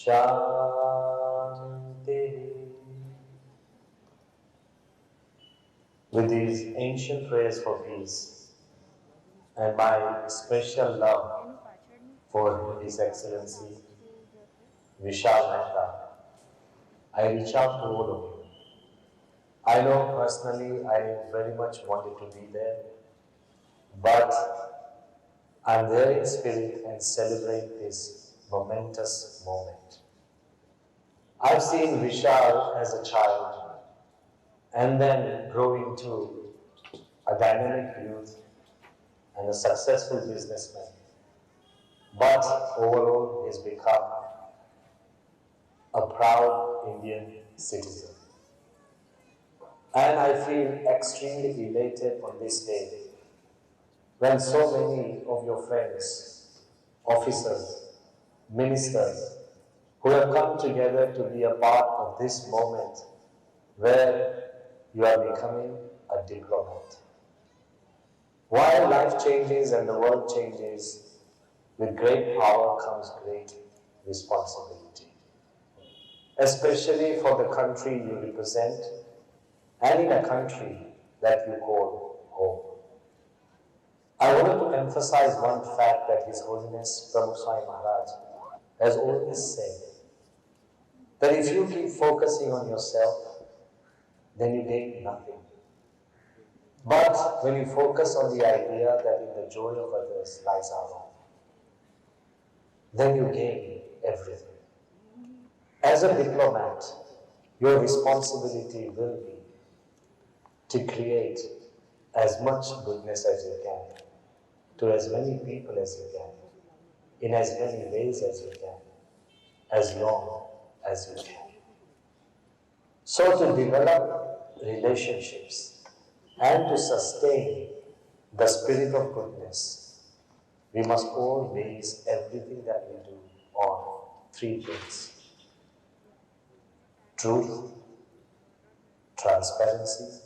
Shanti. With these ancient prayers for peace and my special love for His Excellency Vishal Mehta, I reach out to all of you. I know personally I very much wanted to be there, but I'm there in spirit and celebrate this momentous moment. I've seen Vishal as a child and then grow into a dynamic youth and a successful businessman. But overall, he's become a proud Indian citizen. And I feel extremely elated on this day when so many of your friends, officers, ministers, who have come together to be a part of this moment where you are becoming a diplomat. While life changes and the world changes, with great power comes great responsibility, especially for the country you represent and in a country that you call home. I wanted to emphasize one fact that His Holiness Pramukh Swami Maharaj has always said, that if you keep focusing on yourself, then you gain nothing. But when you focus on the idea that in the joy of others lies our own, then you gain everything. As a diplomat, your responsibility will be to create as much goodness as you can, to as many people as you can, in as many ways as you can, as long as you can. So to develop relationships and to sustain the spirit of goodness, we must all base everything that we do on three things: truth, transparency,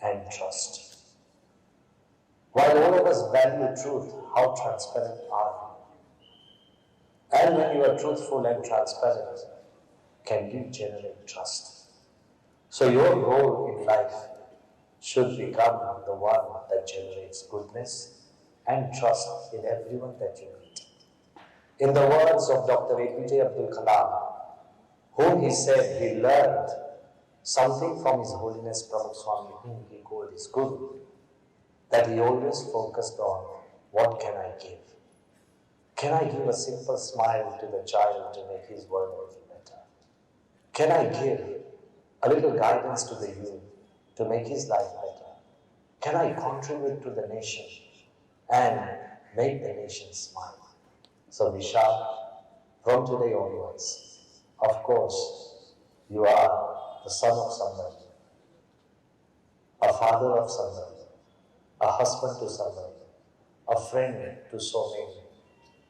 and trust. While all of us value truth, how transparent are you? And when you are truthful and transparent, can you generate trust? So your role in life should become the one that generates goodness and trust in everyone that you meet. In the words of Dr. APJ Abdul Kalam, whom he said he learned something from His Holiness Pramukh Swami, whom he called his Guru, that he always focused on, what can I give? Can I give a simple smile to the child to make his world a little better? Can I give a little guidance to the youth to make his life better? Can I contribute to the nation and make the nation smile? So Vishal, from today onwards, of course, you are the son of somebody, a father of somebody, a husband to somebody, a friend to so many,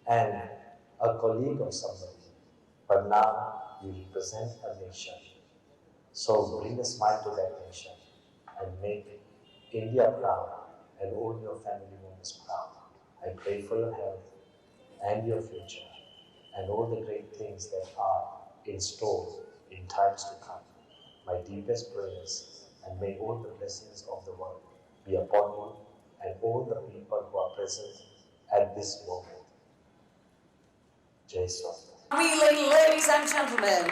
and a colleague of somebody. But now you represent a nation. So bring a smile to that nation and make India proud and all your family members proud. I pray for your health and your future and all the great things that are in store in times to come. My deepest prayers, and may all the blessings of the world be upon you and all the people who are present at this moment. Jai Swami. Wheeling, ladies and gentlemen,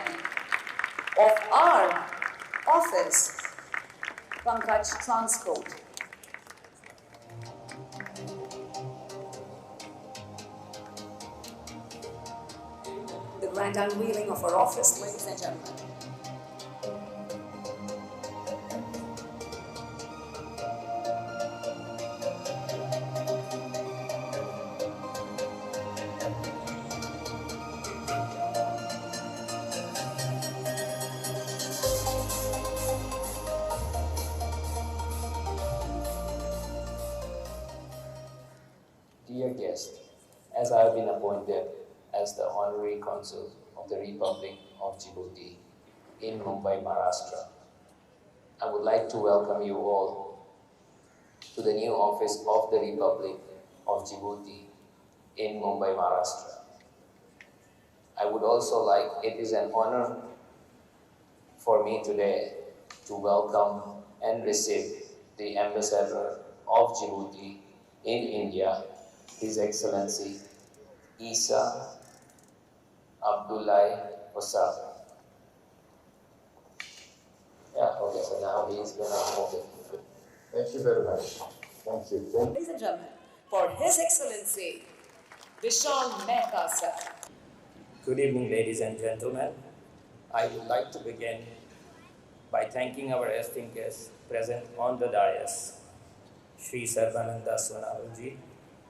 of our office, Pankaj Transport. The grand unveiling of our office, ladies and gentlemen. Dear guest, as I have been appointed as the Honorary Consul of the Republic of Djibouti in Mumbai, Maharashtra, I would like to welcome you all to the new office of the Republic of Djibouti in Mumbai, Maharashtra. I would also like, it is an honor for me today to welcome and receive the Ambassador of Djibouti in India, His Excellency Isse Abdillahi. Yeah, okay, so now he is going to move it. Thank you very much. Thank you. Ladies and gentlemen, for His Excellency Vishal Mehta, sir. Good evening, ladies and gentlemen. I would like to begin by thanking our esteemed guests present on the dais, Shri Sarbananda Sonowal ji,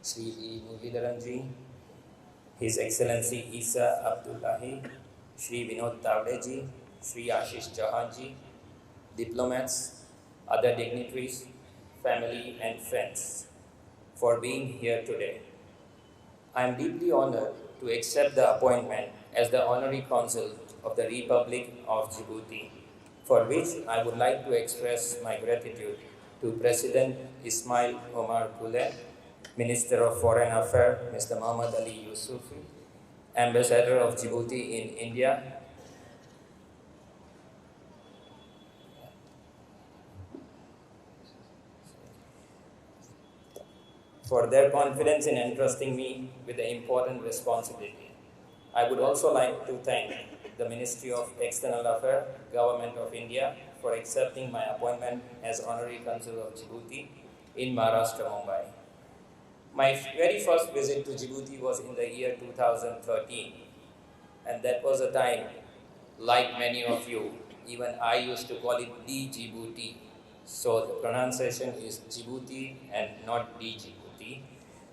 Shri Muraleedharan ji, His Excellency Isse Abdillahi, Shri Vinod Tawde ji, Shri Ashish Chauhan ji, diplomats, other dignitaries, family and friends, for being here today. I am deeply honored to accept the appointment as the Honorary Consul of the Republic of Djibouti, for which I would like to express my gratitude to President Ismail Omar Guelleh, Minister of Foreign Affairs Mr. Muhammad Ali Yusufi, Ambassador of Djibouti in India, for their confidence in entrusting me with the important responsibility. I would also like to thank the Ministry of External Affairs, Government of India, for accepting my appointment as Honorary Consul of Djibouti in Maharashtra, Mumbai. My very first visit to Djibouti was in the year 2013, and that was a time, like many of you, even I used to call it Djibouti. So the pronunciation is Djibouti and not Djibouti.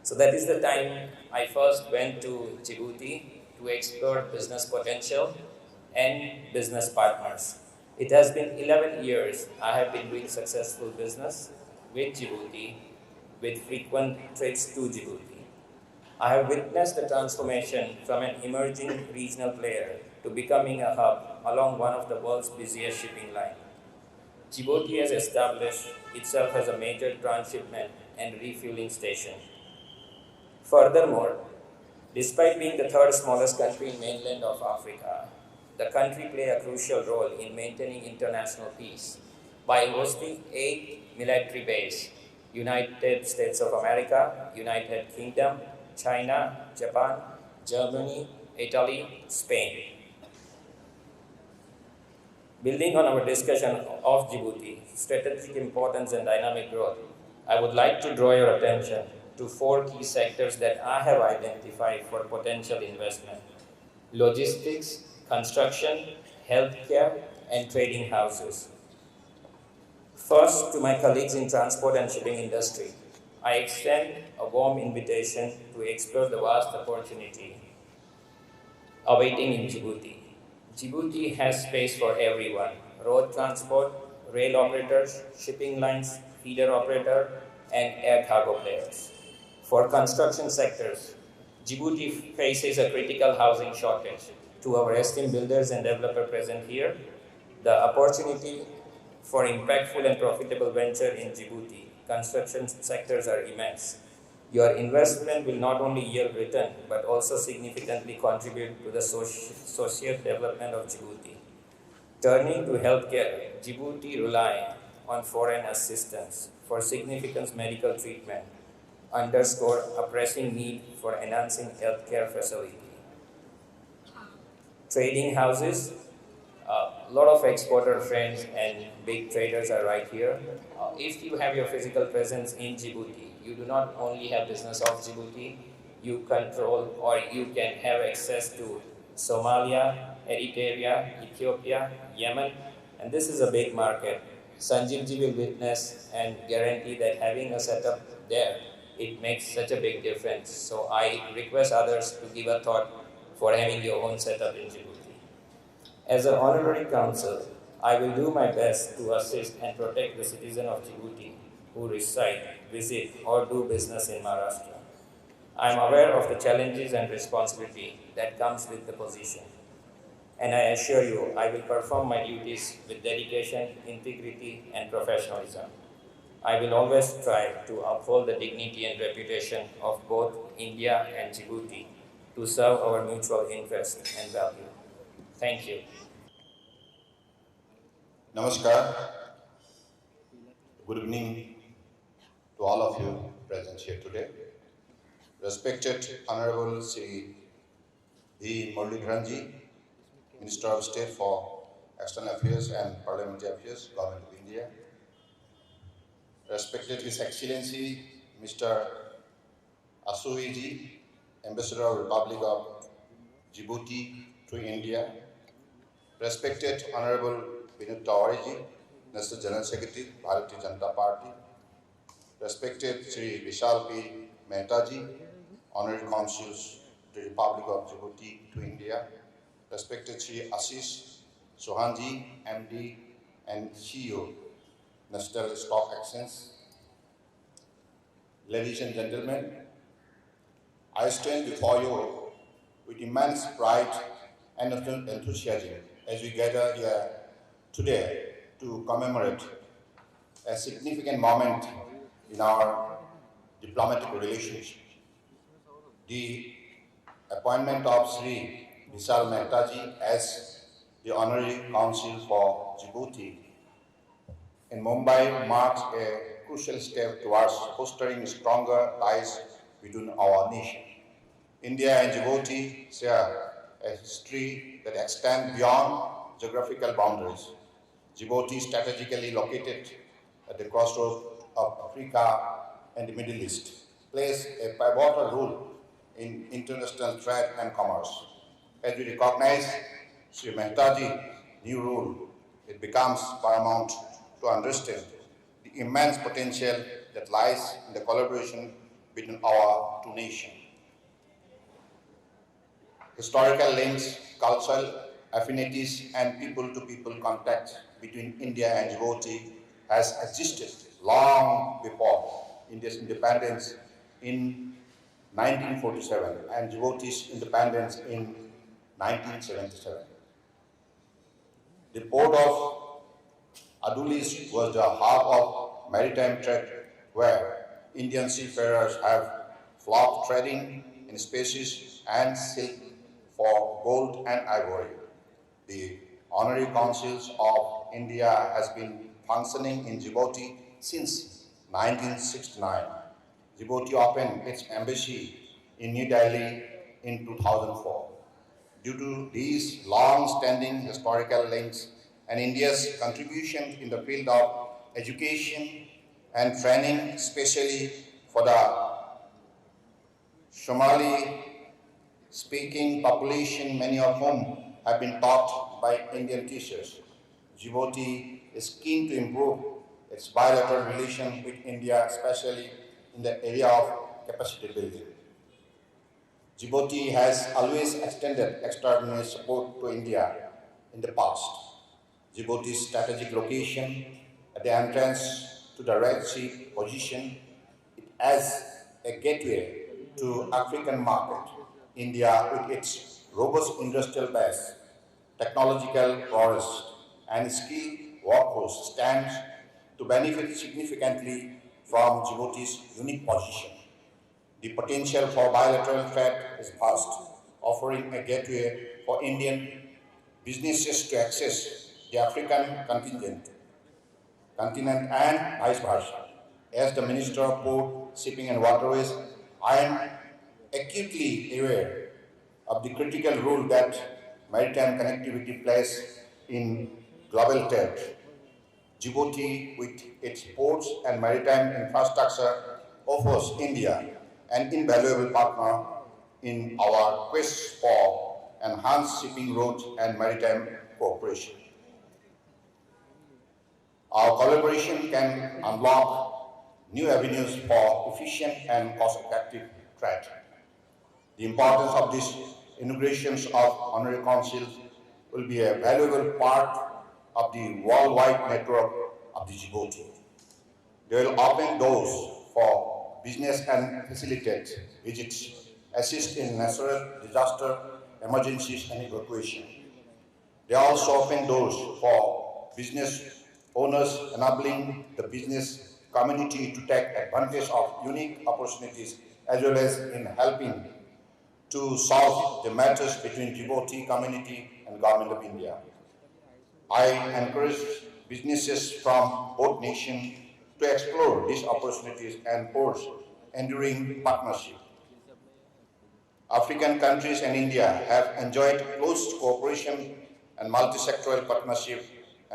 So that is the time I first went to Djibouti to explore business potential and business partners. It has been 11 years I have been doing successful business with Djibouti, with frequent trips to Djibouti. I have witnessed the transformation from an emerging regional player to becoming a hub along one of the world's busiest shipping lines. Djibouti has established itself as a major transshipment and refueling station. Furthermore, despite being the third smallest country in mainland of Africa, the country plays a crucial role in maintaining international peace by hosting 8 military bases: United States of America, United Kingdom, China, Japan, Germany, Italy, Spain. Building on our discussion of Djibouti, strategic importance and dynamic growth, I would like to draw your attention to 4 key sectors that I have identified for potential investment: logistics, construction, healthcare, and trading houses. First, to my colleagues in transport and shipping industry, I extend a warm invitation to explore the vast opportunity awaiting in Djibouti. Djibouti has space for everyone: road transport, rail operators, shipping lines, feeder operator, and air cargo players. For construction sectors, Djibouti faces a critical housing shortage. To our esteemed builders and developers present here, the opportunity for impactful and profitable venture in Djibouti construction sectors are immense. Your investment will not only yield return, but also significantly contribute to the social development of Djibouti. Turning to healthcare, Djibouti rely on foreign assistance for significant medical treatment, underscore a pressing need for enhancing healthcare facility. Trading houses, a lot of exporter friends and big traders are right here. If you have your physical presence in Djibouti, you do not only have business of Djibouti, you control or you can have access to Somalia, Eritrea, Ethiopia, Yemen, and this is a big market. Sanjeev ji will witness and guarantee that having a setup there, it makes such a big difference. So I request others to give a thought for having your own setup in Djibouti. As an honorary consul, I will do my best to assist and protect the citizens of Djibouti who reside, visit, or do business in Maharashtra. I am aware of the challenges and responsibility that comes with the position, and I assure you I will perform my duties with dedication, integrity, and professionalism. I will always try to uphold the dignity and reputation of both India and Djibouti to serve our mutual interest and value. Thank you. Namaskar. Good evening to all of you present here today. Respected Honorable Sri V. Muraleedharan ji, Minister of State for External Affairs and Parliamentary Affairs, Government of India. Respected His Excellency Mr. Assoweh ji, Ambassador of Republic of Djibouti to India. Respected Honorable Vinod Tawde ji, National General Secretary, Bharatiya Janata Party. Respected Sri Vishal P Mehta ji, Honorary Consul to the Republic of Djibouti to India. Respected Sri Ashish, Chauhan ji, MD and CEO, National Stock Exchange. Ladies and gentlemen, I stand before you with immense pride and enthusiasm as we gather here today to commemorate a significant moment in our diplomatic relationship. The appointment of Sri Vishal Mehta ji as the Honorary Consul for Djibouti in Mumbai marks a crucial step towards fostering stronger ties between our nation. India and Djibouti share a history that extends beyond geographical boundaries. Djibouti, strategically located at the crossroads of Africa and the Middle East, plays a pivotal role in international trade and commerce. As we recognize Sri Mehtaji's new role, it becomes paramount to understand the immense potential that lies in the collaboration between our two nations. Historical links, cultural affinities, and people-to-people contact between India and Djibouti has existed long before India's independence in 1947 and Djibouti's independence in 1977. The port of Abdillahi was the hub of maritime trade where Indian seafarers have flocked trading in spices and silk for gold and ivory. The Honorary Consuls of India has been functioning in Djibouti since 1969. Djibouti opened its embassy in New Delhi in 2004. Due to these long-standing historical links and India's contribution in the field of education and training, especially for the Somali-speaking population, many of whom have been taught by Indian teachers, Djibouti is keen to improve its bilateral relations with India, especially in the area of capacity building. Djibouti has always extended extraordinary support to India in the past. Djibouti's strategic location at the entrance to the Red Sea position it as a gateway to African market. India, with its robust industrial base, technological prowess, and skilled workforce, stands to benefit significantly from Djibouti's unique position. The potential for bilateral trade is vast, offering a gateway for Indian businesses to access the African continent and vice versa. As the Minister of Port, Shipping and Waterways, I am acutely aware of the critical role that maritime connectivity plays in global trade. Djibouti, with its ports and maritime infrastructure, offers India an invaluable partner in our quest for enhanced shipping routes and maritime cooperation. Our collaboration can unlock new avenues for efficient and cost-effective trade. The importance of these inaugurations of honorary consuls will be a valuable part of the worldwide network of the Djibouti. They will open doors for business and facilitate visits, assist in natural disaster, emergencies and evacuation. They also open doors for business owners, enabling the business community to take advantage of unique opportunities as well as in helping to solve the matters between Djibouti community and Government of India. I encourage businesses from both nations to explore these opportunities and forge enduring partnership. African countries and India have enjoyed close cooperation and multi-sectoral partnership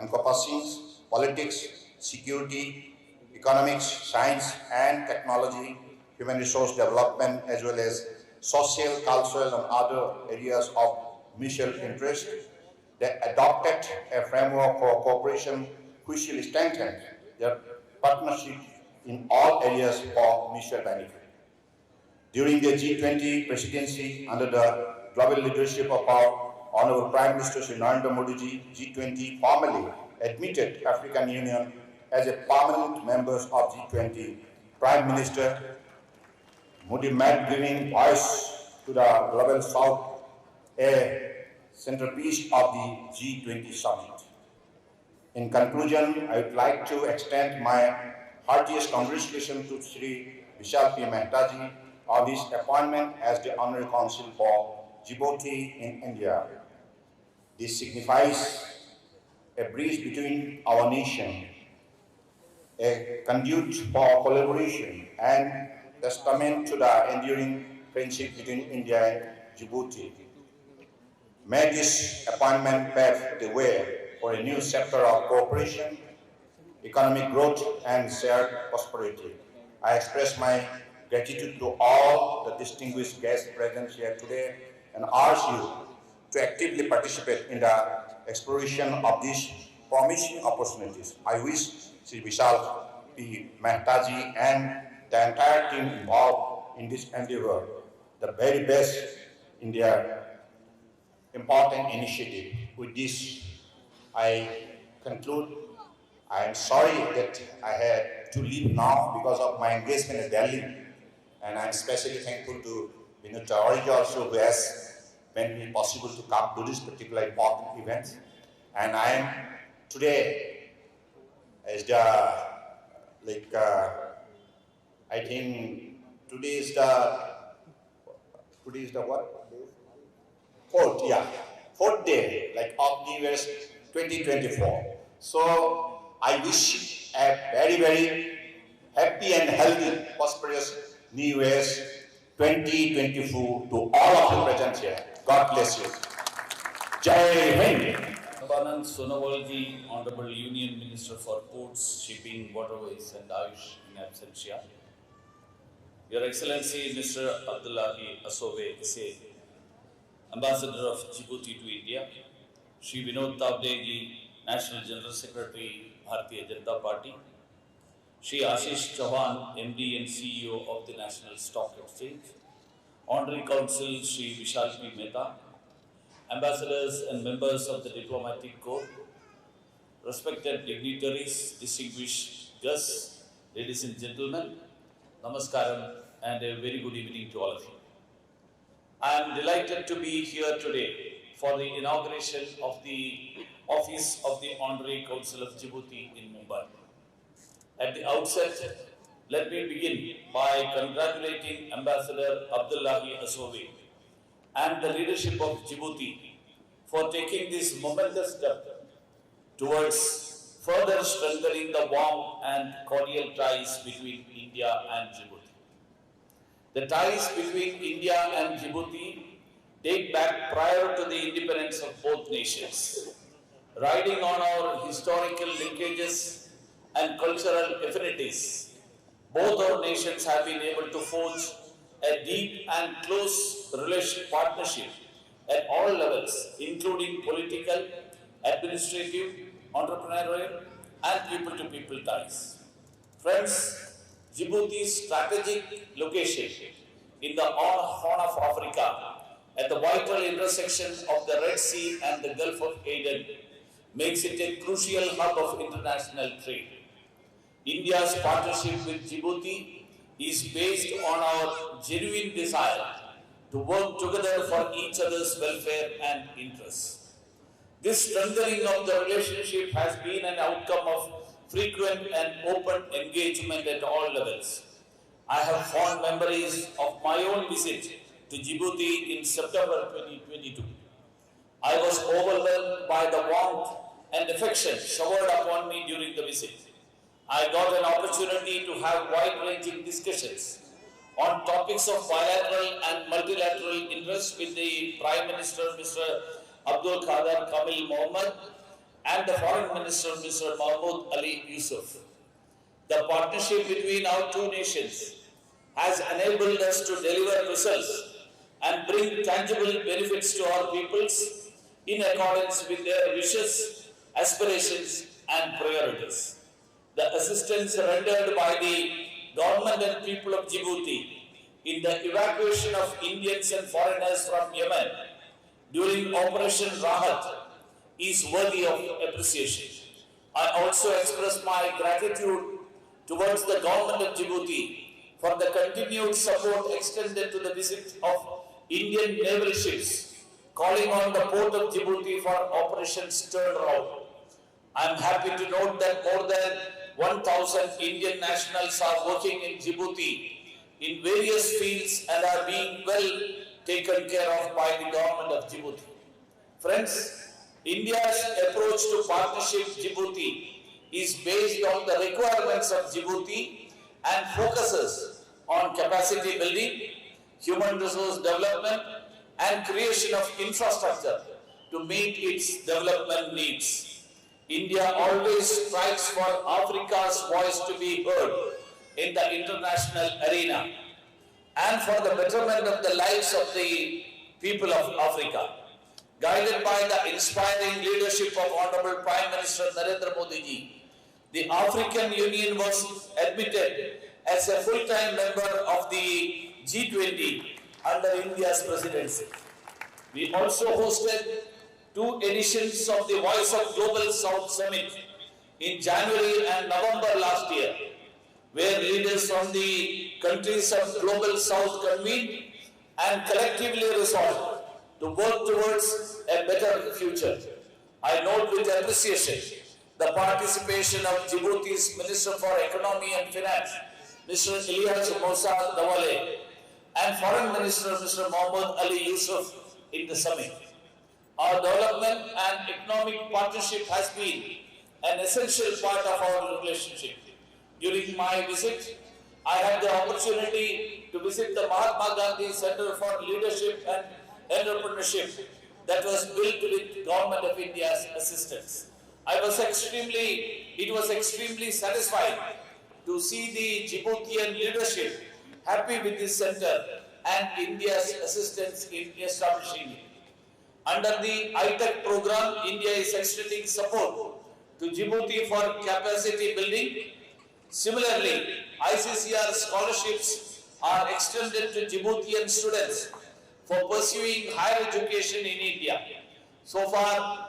encompassing politics, security, economics, science and technology, human resource development, as well as social, cultural and other areas of mutual interest. They adopted a framework for cooperation which will strengthen their partnership in all areas for mutual benefit. During the G20 presidency under the global leadership of our Honorable Prime Minister Shri Narendra Modi ji, G20 formally admitted African Union as a permanent member of G20. Prime Minister Modi met giving voice to the Global South, a centerpiece of the G20 summit. In conclusion, I would like to extend my heartiest congratulations to Shri Vishal P Mehta ji on his appointment as the Honorary Consul for Djibouti in India. This signifies a bridge between our nation, a conduit for collaboration and testament to the enduring friendship between India and Djibouti. May this appointment pave the way for a new chapter of cooperation, economic growth and shared prosperity. I express my gratitude to all the distinguished guests present here today and urge you to actively participate in the exploration of these promising opportunities. I wish Sri Vishal P Mehta ji and the entire team involved in this endeavor the very best in their important initiative. With this, I conclude. I am sorry that I had to leave now because of my engagement in Delhi, and I am especially thankful to Vinod also, who has made it possible to come to this particular important event. And I am today as the I think today is the what? Fourth day of New Year's 2024. So I wish a very, very happy and healthy, prosperous New Year's 2024 to all of you present here. God bless you. Jai Hind. Sarbananda Sonowal ji, Honorable Union Minister for Ports, Shipping, Waterways and Ayush in absentia. Your Excellency Mr. Abdillahi Assoweh, Isse, Ambassador of Djibouti to India, Shri Vinod Tawde ji, National General Secretary, Bharatiya Janata Party, Shri Ashish Chauhan, MD and CEO of the National Stock Exchange, Honorary Consul Shri Vishal P Mehta, Ambassadors and members of the Diplomatic Corps, respected dignitaries, distinguished guests, ladies and gentlemen, Namaskaram and a very good evening to all of you. I am delighted to be here today for the inauguration of the Office of the Honorary Consul of Djibouti in Mumbai. At the outset, let me begin by congratulating Ambassador Abdillahi Assoweh and the leadership of Djibouti for taking this momentous step towards further strengthening the warm and cordial ties between India and Djibouti. The ties between India and Djibouti date back prior to the independence of both nations. Riding on our historical linkages and cultural affinities, both our nations have been able to forge a deep and close partnership at all levels, including political, administrative, entrepreneurial, and people-to-people ties. Friends, Djibouti's strategic location in the Horn of Africa, at the vital intersection of the Red Sea and the Gulf of Aden, makes it a crucial hub of international trade. India's partnership with Djibouti is based on our genuine desire to work together for each other's welfare and interests. This strengthening of the relationship has been an outcome of frequent and open engagement at all levels. I have fond memories of my own visit to Djibouti in September 2022. I was overwhelmed by the warmth and affection showered upon me during the visit. I got an opportunity to have wide-ranging discussions on topics of bilateral and multilateral interest with the Prime Minister, Mr. Abdul Qadir Kamil Mohammed, and the Foreign Minister, Mr. Mahmoud Ali Yusuf. The partnership between our two nations has enabled us to deliver results and bring tangible benefits to our peoples in accordance with their wishes, aspirations, and priorities. The assistance rendered by the government and people of Djibouti in the evacuation of Indians and foreigners from Yemen during Operation Rahat is worthy of appreciation. I also express my gratitude towards the government of Djibouti for the continued support extended to the visit of Indian naval ships calling on the port of Djibouti for operations turnaround. I am happy to note that more than 1,000 Indian nationals are working in Djibouti in various fields and are being well taken care of by the government of Djibouti. Friends, India's approach to partnership Djibouti is based on the requirements of Djibouti and focuses on capacity building, human resource development, and creation of infrastructure to meet its development needs. India always strives for Africa's voice to be heard in the international arena and for the betterment of the lives of the people of Africa. Guided by the inspiring leadership of Honorable Prime Minister Narendra Modi ji, the African Union was admitted as a full-time member of the G20 under India's presidency. We also hosted 2 editions of the Voice of Global South Summit in January and November last year, where leaders from the countries of Global South convened and collectively resolved to work towards a better future. I note with appreciation the participation of Djibouti's Minister for Economy and Finance, Mr. Ilyas Moussa Dawale, and Foreign Minister Mr. Mahmoud Ali Yusuf in the summit. Our development and economic partnership has been an essential part of our relationship. During my visit, I had the opportunity to visit the Mahatma Gandhi Center for Leadership and Entrepreneurship that was built with Government of India's assistance. It was extremely satisfying to see the Djiboutian leadership happy with this center and India's assistance in establishing it. Under the ITEC program, India is extending support to Djibouti for capacity building. Similarly, ICCR scholarships are extended to Djiboutian students for pursuing higher education in India. So far,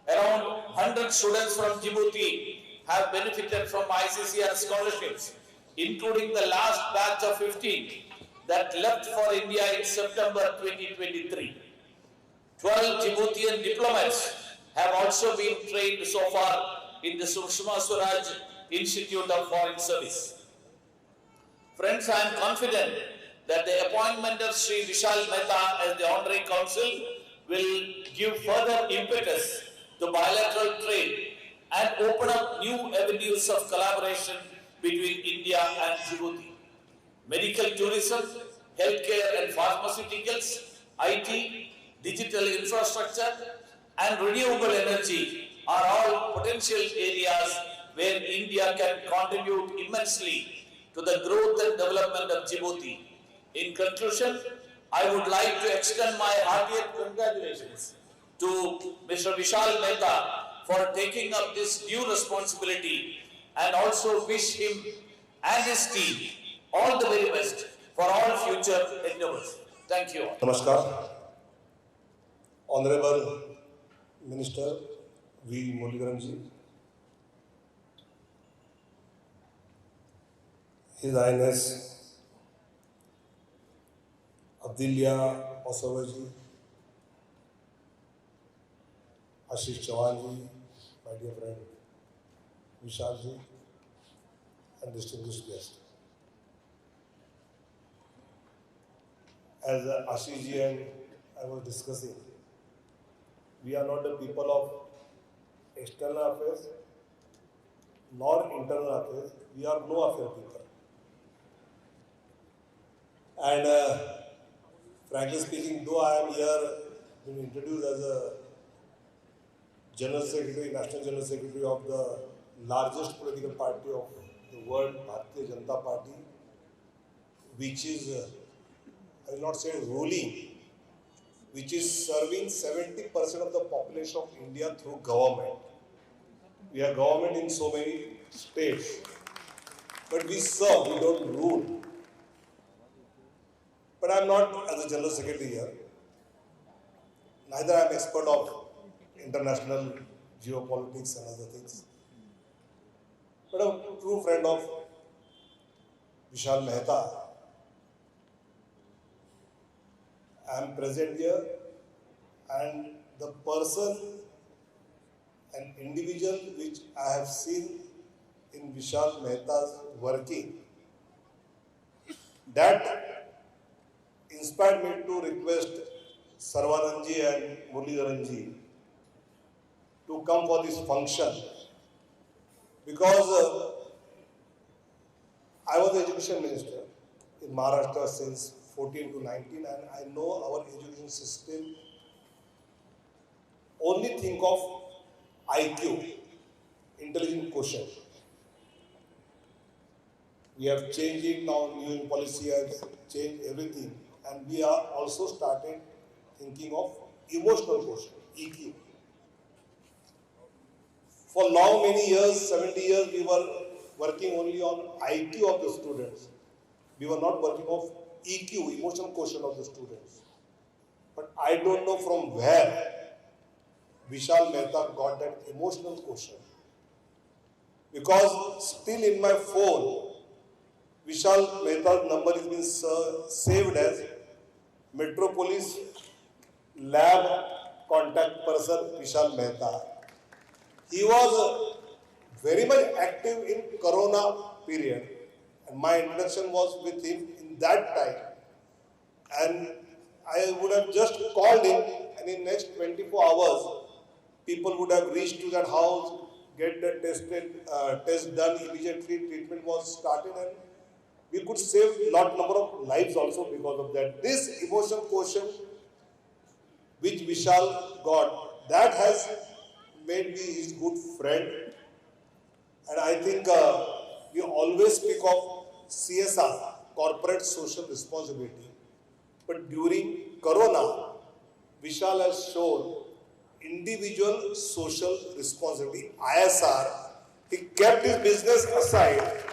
around 100 students from Djibouti have benefited from ICCR scholarships, including the last batch of 15 that left for India in September 2023. 12 Djiboutian diplomats have also been trained so far in the Sushma Swaraj Institute of Foreign Service. Friends, I am confident that the appointment of Sri Vishal Mehta as the Honorary Consul will give further impetus to bilateral trade and open up new avenues of collaboration between India and Djibouti. Medical tourism, healthcare and pharmaceuticals, IT, digital infrastructure, and renewable energy are all potential areas where India can contribute immensely to the growth and development of Djibouti. In conclusion, I would like to extend my heartiest congratulations to Mr. Vishal Mehta for taking up this new responsibility and also wish him and his team all the very best for all future endeavors. Thank you. Namaskar. Honorable Minister V. Muraleedharan ji, His Highness Abdillahi Assoweh ji, Ashish Chauhan ji, my dear friend Vishal ji, and distinguished guests. as Ashish ji and I was discussing, we are not the people of external affairs nor internal affairs. We are no affair people. And frankly speaking, though I am here being introduced as a General Secretary, National General Secretary of the largest political party of the world, Bharatiya Janata Party, which is, I will not say ruling, which is serving 70% of the population of India through government. We are government in so many states, but we serve, we don't rule. But I am not as a General Secretary here. Neither I am expert of international geopolitics and other things. But a true friend of Vishal Mehta. I am present here, and the person, an individual which I have seen in Vishal Mehta's working, that inspired me to request Sarbananda and Muraleedharan to come for this function, because I was the education minister in Maharashtra since 14 to 19, and I know our education system only think of IQ, intelligent quotient. We have changed it now, new policy has changed everything, and we are also started thinking of emotional quotient, EQ. For long, many years, 70 years, we were working only on IQ of the students. We were not working on EQ, emotional quotient of the students. But I don't know from where Vishal Mehta got that emotional quotient. Because still in my phone, Vishal Mehta's number has been saved as Metropolis Lab Contact Person Vishal Mehta. He was very much active in Corona period, and my introduction was with him in that time. And I would have just called him, and in next 24 hours, people would have reached to that house, get the test done immediately, treatment was started, and we could save lot number of lives also because of that. This emotional quotient which Vishal got, that has made me his good friend. And I think we always speak of CSR, corporate social responsibility. But during Corona, Vishal has shown individual social responsibility, ISR. He kept his business aside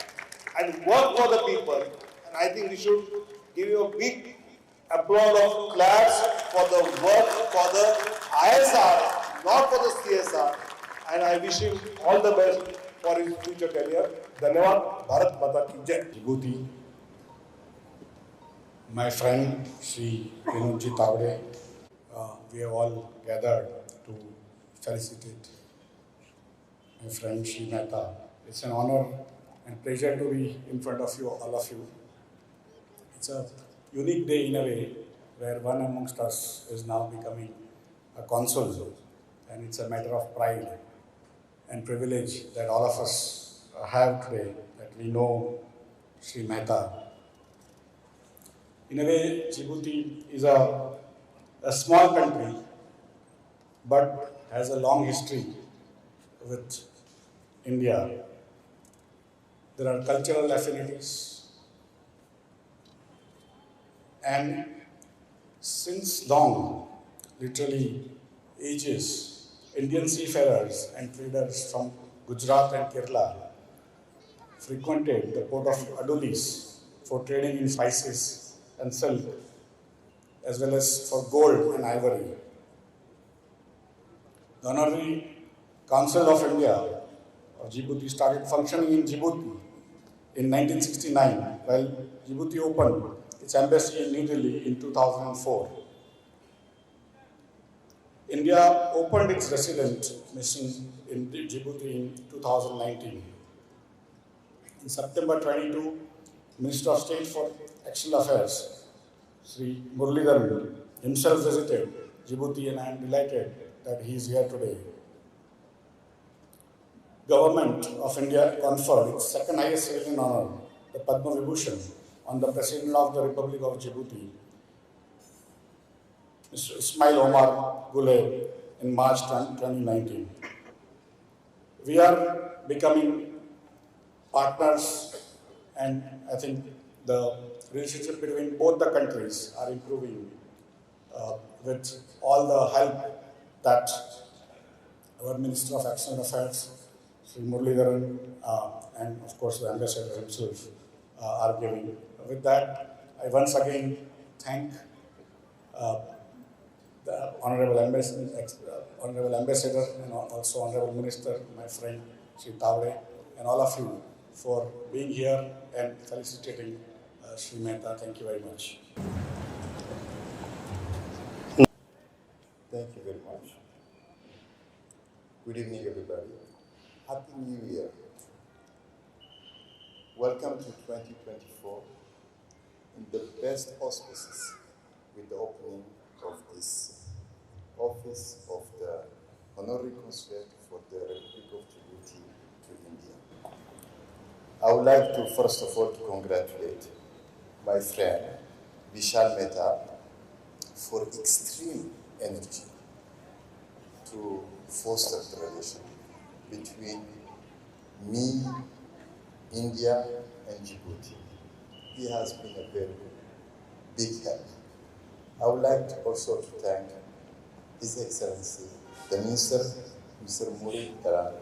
and worked for the people. And I think we should give you a big applause of claps for the work for the ISR, not for the CSR. And I wish him all the best for his future career. Dhanyawad. Bharat Mata Ki Jai. Djibouti, my friend Shri Vinod Tawde, we have all gathered to felicitate my friend Shri Mehta. It's an honor and pleasure to be in front of you, all of you. It's a unique day in a way where one amongst us is now becoming a consul, and it's a matter of pride and privilege that all of us have today, that we know Shri Mehta. In a way, Djibouti is a small country, but has a long history with India. There are cultural affinities, and since long, literally ages, Indian seafarers and traders from Gujarat and Kerala frequented the port of Abdillahi for trading in spices and silk, as well as for gold and ivory. The Honorary Consul of India of Djibouti started functioning in Djibouti in 1969, while Djibouti opened its embassy in New Delhi in 2004. India opened its resident mission in Djibouti in 2019. In September 22, Minister of State for External Affairs, Sri Muraleedharan himself visited Djibouti, and I am delighted that he is here today. Government of India conferred its second highest civilian honor, the Padma Vibhushan, on the President of the Republic of Djibouti, Mr. Ismail Omar Gule, in March 2019. We are becoming partners, and I think the relationship between both the countries are improving with all the help that our Minister of External Affairs, Sri Muraleedharan, and of course the Ambassador himself are giving. With that, I once again thank the Honorable Ambassador and also Honorable Minister, my friend Sri Tawde, and all of you for being here and felicitating Sri Mehta. Thank you very much. Thank you very much. Good evening, everybody. Happy New Year. Welcome to 2024 in the best auspices with the opening of this office of the Honorary Consul for the Republic of Djibouti to India. I would like to first of all to congratulate my friend Vishal Mehta for extreme energy to foster the relation between me, India, and Djibouti. He has been a very big help. I would like to also to thank His Excellency, the Minister, Mr. Muraleedharan,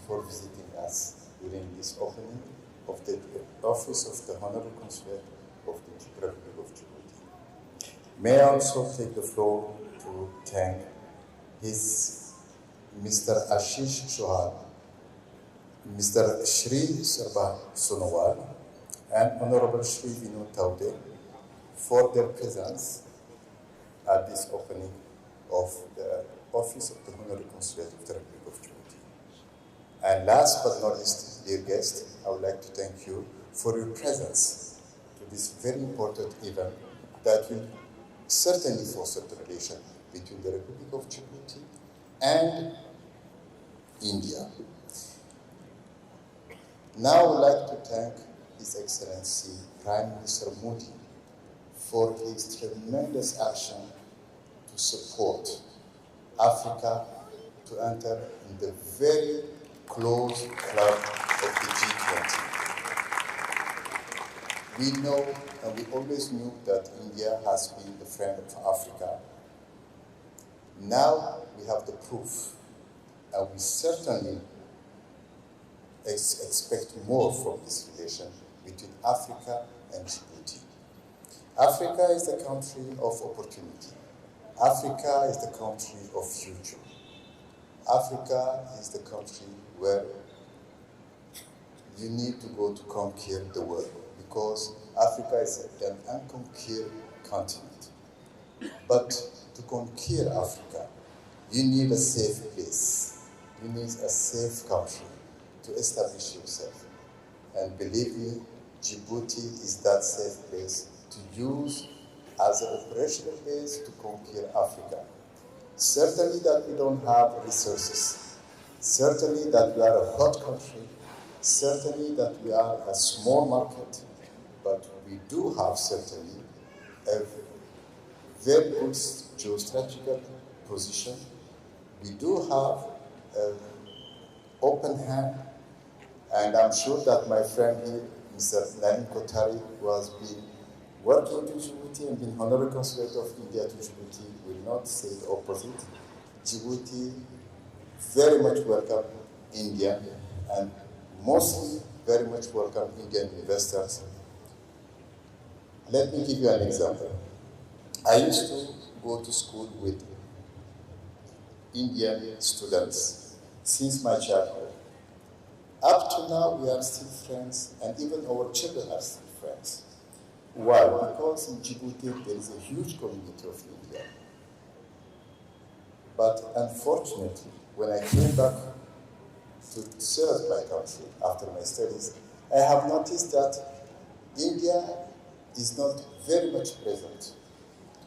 for visiting us during this opening of the office of the Honorary Consul of the Republic of Djibouti. May I also take the floor to thank His Mr. Ashish Chauhan, Mr. Shri Sonowal, and Honorable Shri Vinod Tawde for their presence at this opening of the office of the Honorary Consul of the Republic of Djibouti. And last but not least, dear guest, I would like to thank you for your presence to this very important event that will certainly foster the relation between the Republic of Djibouti and India. Now I would like to thank His Excellency Prime Minister Modi for his tremendous action to support Africa to enter in the very close club of the G20. We know, and we always knew, that India has been the friend of Africa. Now we have the proof, and we certainly expect more from this relation between Africa and Djibouti. Africa is the country of opportunity. Africa is the country of future. Africa is the country where you need to go to conquer the world, because Africa is an unconquered continent. But to conquer Africa, you need a safe place. You need a safe country to establish yourself. And believe me, Djibouti is that safe place to use as an operational base to conquer Africa. Certainly that we don't have resources. Certainly that we are a hot country. Certainly that we are a small market. But we do have certainly a very good geostrategical position. We do have an open hand. And I'm sure that my friend here, Mr. Naim Kotari, who has been working to Djibouti and been Honorary Consulate of India to Djibouti, will not say the opposite. Djibouti very much welcome India, and mostly very much welcome Indian investors. Let me give you an example. I used to go to school with Indian students since my childhood. Up to now, we are still friends, and even our children are still friends. Why? Because in Djibouti, there is a huge community of India. But unfortunately, when I came back to serve my country after my studies, I have noticed that India is not very much present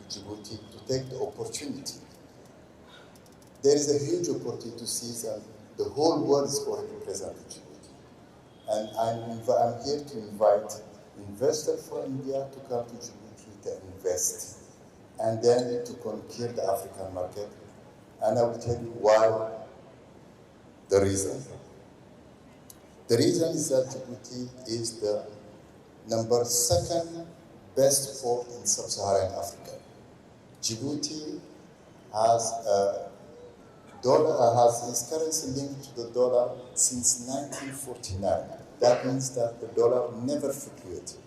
Djibouti to take the opportunity. There is a huge opportunity to see that the whole world is already present in Djibouti. And I'm here to invite investors from India to come to Djibouti to invest and then to conquer the African market. And I will tell you why, the reason. The reason is that Djibouti is the #2 best port in sub-Saharan Africa. Djibouti has its currency linked to the dollar since 1949. That means that the dollar never fluctuated.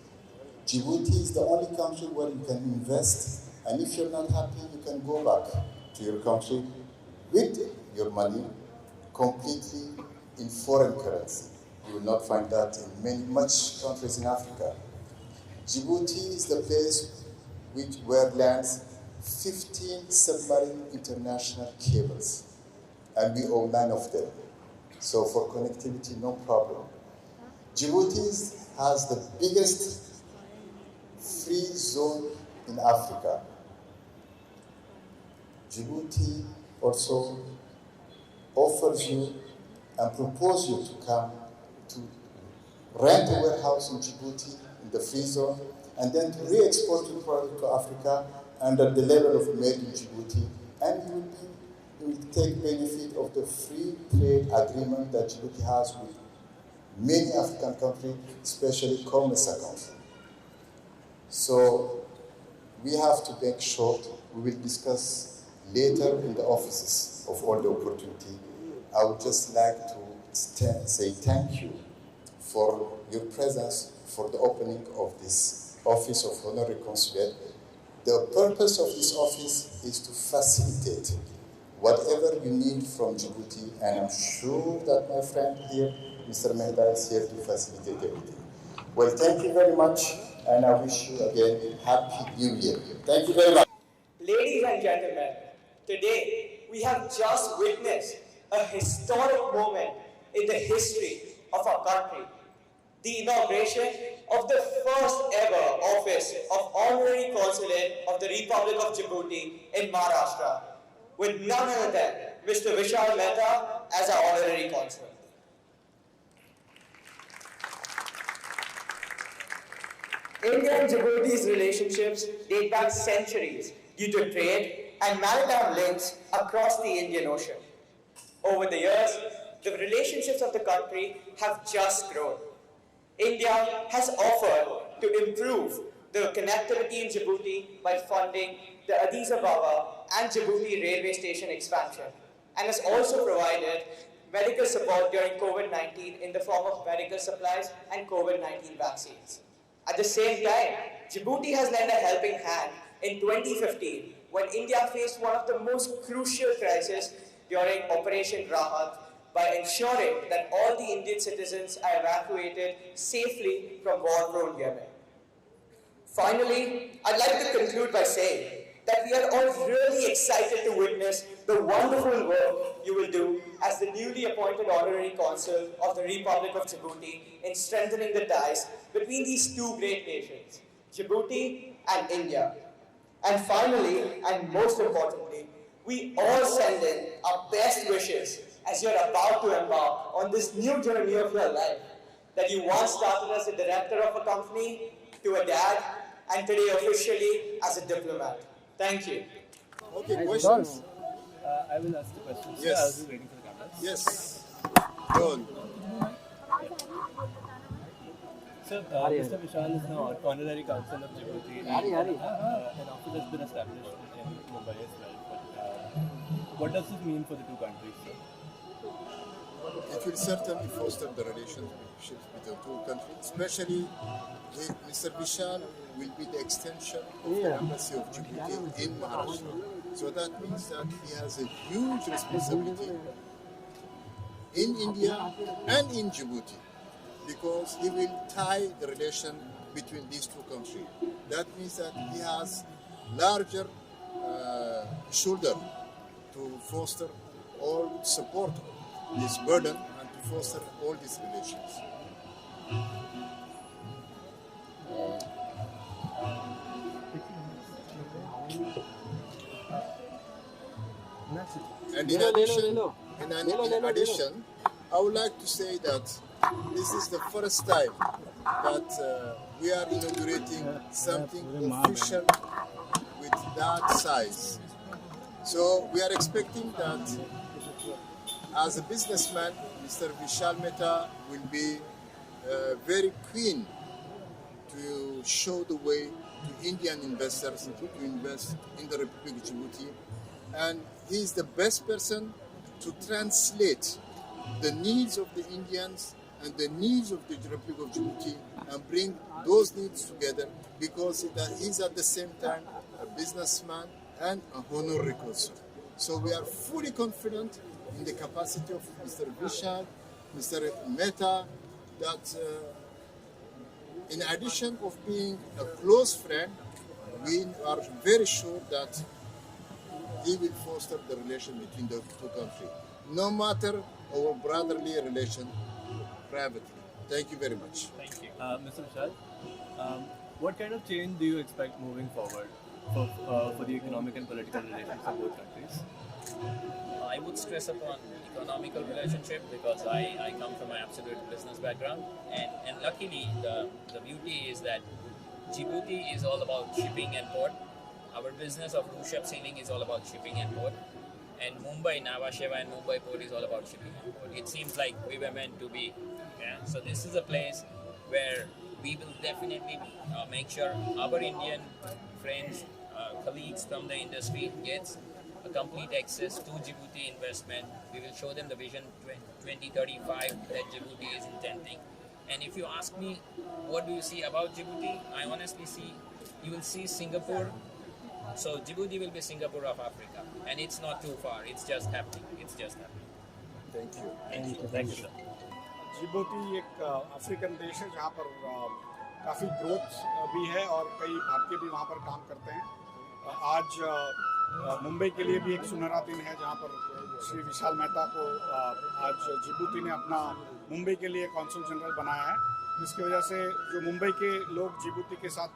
Djibouti is the only country where you can invest, and if you're not happy, you can go back to your country with your money completely in foreign currency. You will not find that in much countries in Africa. Djibouti is the place where lands 15 submarine international cables, and we own 9 of them. So for connectivity, no problem. Djibouti has the biggest free zone in Africa. Djibouti also offers you and proposes you to come to rent a warehouse in Djibouti in the free zone and then to re-export your product to Africa under the level of made in Djibouti, and you will take benefit of the free trade agreement that Djibouti has with many African countries, especially COMESA countries. So we have to make short. We will discuss later in the offices of all the opportunity. I would just like to say thank you for your presence for the opening of this Office of Honorary Consulate. The purpose of this office is to facilitate whatever you need from Djibouti, and I'm sure that my friend here, Mr. Mehta, is here to facilitate everything. Well, thank you very much, and I wish you again Happy New Year. Thank you very much. Ladies and gentlemen, today we have just witnessed a historic moment in the history of our country. The inauguration of the first ever office of Honorary Consulate of the Republic of Djibouti in Maharashtra, with none other than Mr. Vishal Mehta as our Honorary Consul. India and Djibouti's relationships date back centuries due to trade and maritime links across the Indian Ocean. Over the years, the relationships of the country have just grown. India has offered to improve the connectivity in Djibouti by funding the Addis Ababa and Djibouti railway station expansion, and has also provided medical support during COVID-19 in the form of medical supplies and COVID-19 vaccines. At the same time, Djibouti has lent a helping hand in 2015 when India faced one of the most crucial crises during Operation Rahat by ensuring that all the Indian citizens are evacuated safely from war-prone Yemen. Finally, I'd like to conclude by saying that we are all really excited to witness the wonderful work you will do as the newly appointed Honorary Consul of the Republic of Djibouti in strengthening the ties between these two great nations, Djibouti and India. And finally, and most importantly, we all send in our best wishes as you're about to embark on this new journey of your life that you once started as a director of a company, to a dad, and today officially as a diplomat. Thank you. Okay, questions? I will ask the questions. Yes. I'll be waiting for the cameras. Yes. Go on. Sir, Mr. Vishal is now Honorary Consul of Djibouti. An office has been established in Mumbai as well. But, what does this mean for the two countries, sir? It will certainly foster the relationships with the two countries, especially Mr. Vishal will be the extension of the embassy of Djibouti in Maharashtra. So that means that he has a huge responsibility in India and in Djibouti, because he will tie the relation between these two countries. That means that he has larger shoulder to foster or support this burden and to foster all these relations. And in addition, I would like to say that this is the first time that we are inaugurating something official with that size. So we are expecting that as a businessman, Mr. Vishal Mehta will be very keen to show the way to Indian investors to invest in the Republic of Djibouti. And he is the best person to translate the needs of the Indians and the needs of the Republic of Djibouti and bring those needs together, because he is at the same time a businessman and a honorary consul. So we are fully confident in the capacity of Mr. Vishal, Mr. Mehta, that in addition of being a close friend, we are very sure that he will foster the relation between the two countries, no matter our brotherly relation privately. Thank you very much. Thank you. Mr. Vishal, what kind of change do you expect moving forward for the economic and political relations of both countries? I would stress upon economical relationship because I come from an absolute business background, and luckily the beauty is that Djibouti is all about shipping and port. Our business of Rushabh Sealink is all about shipping and port, and Mumbai, Nhava Sheva and Mumbai port is all about shipping and port. It seems like we were meant to be. Yeah? So this is a place where we will definitely make sure our Indian friends, colleagues from the industry gets a complete access to Djibouti investment. We will show them the vision 2035 that Djibouti is intending. And if you ask me, what do you see about Djibouti? I honestly see, you will see Singapore. So Djibouti will be Singapore of Africa, and it's not too far. It's just happening. It's just happening. Thank you. Thank you. Thank you, sir. Djibouti एक African देश है जहाँ पर काफ़ी growth भी है और कई भारतीय भी वहाँ पर काम करते हैं। आज मुंबई के लिए भी एक सुनहरा दिन है जहाँ पर श्री विशाल मेहता को आज जिबूती ने अपना मुंबई के लिए कॉन्सुल जनरल बनाया है, जिसकी वजह से जो मुंबई के लोग जिबूती के साथ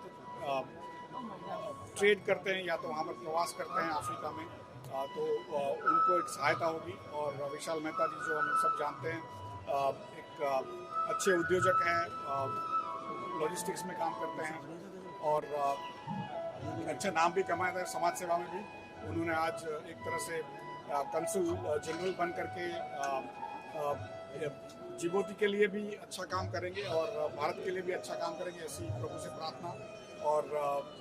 ट्रेड करते हैं या तो वहाँ पर प्रवास करते हैं अफ्रीका में, तो उनको एक सहायता होगी। और विशाल मेहता जी जो हम सब जानते हैं एक अच्छे उद्योजक हैं, लॉजिस्टिक्स में काम करते हैं और अच्छा नाम भी कमाया था समाज सेवा में भी। उन्होंने आज एक तरह से कंसुल जनरल बन करके जिबूती के लिए भी अच्छा काम करेंगे और भारत के लिए भी अच्छा काम करेंगे, ऐसी प्रभु से प्रार्थना और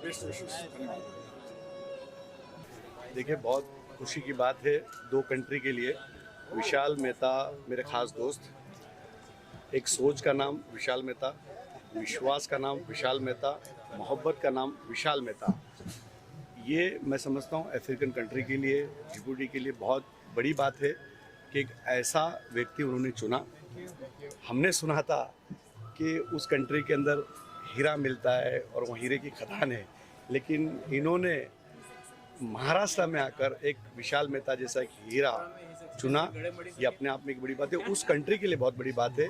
बेस्ट विशेष करेंगे। देखिए, बहुत खुशी की बात है दो कंट्री के लिए। विशाल मेहता मेरे खास दोस्त, एक सोच का नाम विशाल मेहता, विश्वास का नाम विशाल मेहता, मोहब्बत का नाम विशाल मेहता। ये मैं समझता हूँ अफ्रीकन कंट्री के लिए, जिबूटी के लिए बहुत बड़ी बात है कि एक ऐसा व्यक्ति उन्होंने चुना। हमने सुना था कि उस कंट्री के अंदर हीरा मिलता है और वो हीरे की खदान है, लेकिन इन्होंने महाराष्ट्र में आकर एक विशाल मेहता जैसा एक हीरा चुना। ये अपने आप में एक बड़ी बात है, उस कंट्री के लिए बहुत बड़ी बात है।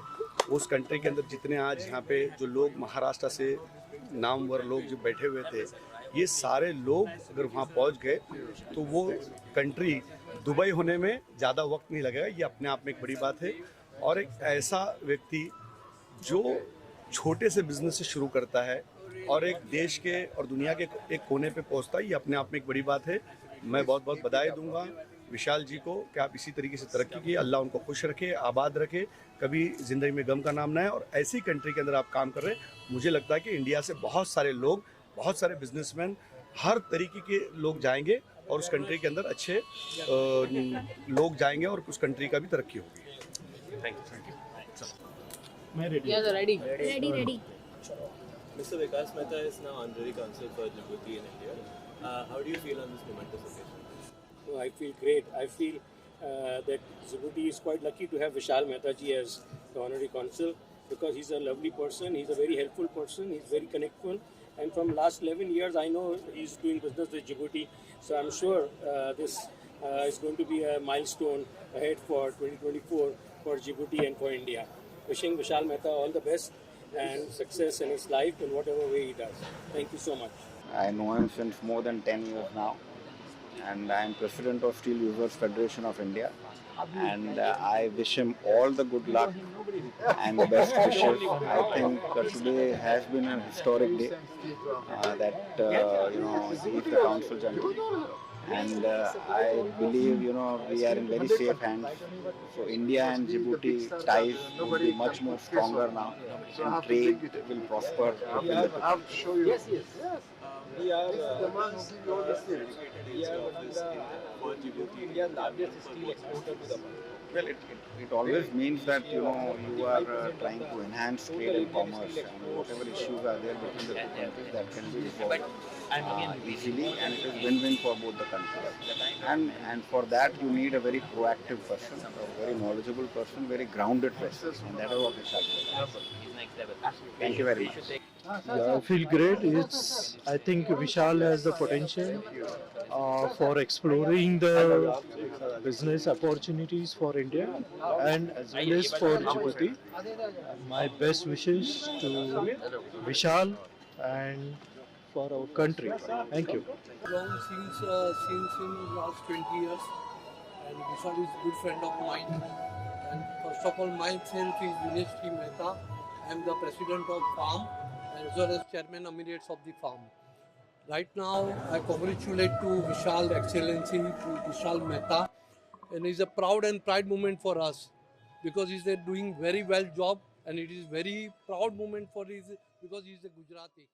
उस कंट्री के अंदर जितने आज यहाँ पे जो लोग महाराष्ट्र से नामवर लोग जो बैठे हुए थे, ये सारे लोग अगर वहाँ पहुँच गए तो वो कंट्री दुबई होने में ज़्यादा वक्त नहीं लगेगा। ये अपने आप में एक बड़ी बात है। और एक ऐसा व्यक्ति जो छोटे से बिजनेस से शुरू करता है और एक देश के और दुनिया के एक कोने पे पहुँचता है, ये अपने आप में एक बड़ी बात है। मैं बहुत बहुत बधाई दूंगा विशाल जी को कि आप इसी तरीके से तरक्की कीजिए, अल्लाह उनको खुश रखे, आबाद रखे, कभी ज़िंदगी में गम का नाम ना है। और ऐसी कंट्री के अंदर आप काम कर रहे हैं, मुझे लगता है कि इंडिया से बहुत सारे लोग, बहुत सारे बिजनेसमैन, हर तरीके के लोग जाएंगे और उस कंट्री के अंदर अच्छे लोग जाएंगे और उस कंट्री का भी तरक्की होगी। Thank you. मैं ready. Yeah, ready. Mr. Vikas Mehta is now Honorary Consul for Djibouti in India. How do you feel on this momentous occasion? Oh, I feel great. I feel that Djibouti is quite lucky to have Vishal Mehta ji as the Honorary Consul because he's a lovely person, he's a very helpful person, he's very connectful, and from last 11 years I know he's doing business with Djibouti, so I'm sure this is going to be a milestone ahead for 2024 for Djibouti and for India. Wishing Vishal Mehta all the best and success in his life in whatever way he does. Thank you so much. I know him since more than 10 years now. and I am President of Steel Users Federation of India. And I wish him all the good luck and the best wishes. I think today has been a historic day that he is the Consul General. And I believe, we are in very safe hands. So India and Djibouti ties will be much more stronger now, and trade will prosper within the country. Yes. We are India's largest steel exporter to the world. Well, it always means that you are trying to enhance trade and commerce, and whatever issues are there between the two countries, that can be resolved easily, and it is win-win for both the countries. And for that you need a very proactive person, a very knowledgeable person, very grounded person, and that is what Vishal said. Thank you very much. Yeah, I feel great. I think Vishal has the potential for exploring the business opportunities for India and as well as for Djibouti. My best wishes to Vishal and for our country. Thank you. Long since in last 20 years, and Vishal is a good friend of mine. And first of all, myself is Vishal P Mehta. I am the president of farm as well as chairman emirates of the farm. Right now, I congratulate to Vishal Excellency, to Vishal Mehta, and it's a proud and pride moment for us because he's doing very well job, and it is very proud moment for his because he's a Gujarati.